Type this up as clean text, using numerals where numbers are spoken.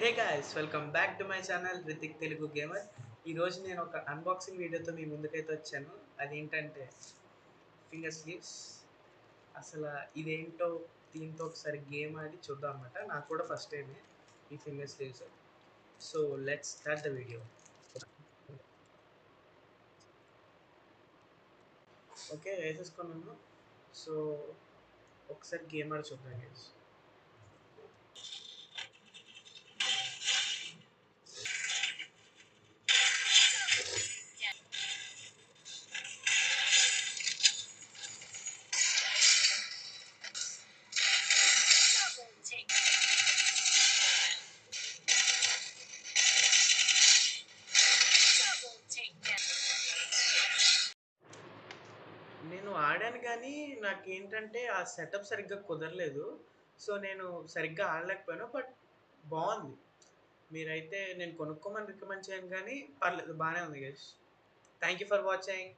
Hey guys, welcome back to my channel Rithik Telugu gamer. ఈరోజు నేను ఒక అన్బాక్సింగ్ వీడియోతో మీ ముందుకైతే వచ్చాను. అదేంటంటే ఫింగర్ స్లీవ్స్. అసలు ఇదేంటో దీంతో ఒకసారి గేమ్ ఆడి చూద్దాం అన్నమాట. నాకు కూడా ఫస్ట్ టైమే ఈ finger sleeves. So let's start the video. Okay, వేసేసుకున్నాను. సో ఒకసారి గేమ్ ఆడి చూద్దాం గైస్. నేను ఆడాను కానీ నాకేంటంటే ఆ సెటప్ సరిగ్గా కుదరలేదు. సో నేను సరిగ్గా ఆడలేకపోయాను. బట్ బాగుంది. మీరైతే నేను కొనుక్కోమని రికమెండ్ చేయను కానీ పర్లేదు, బాగానే ఉంది guys. Thank you for watching.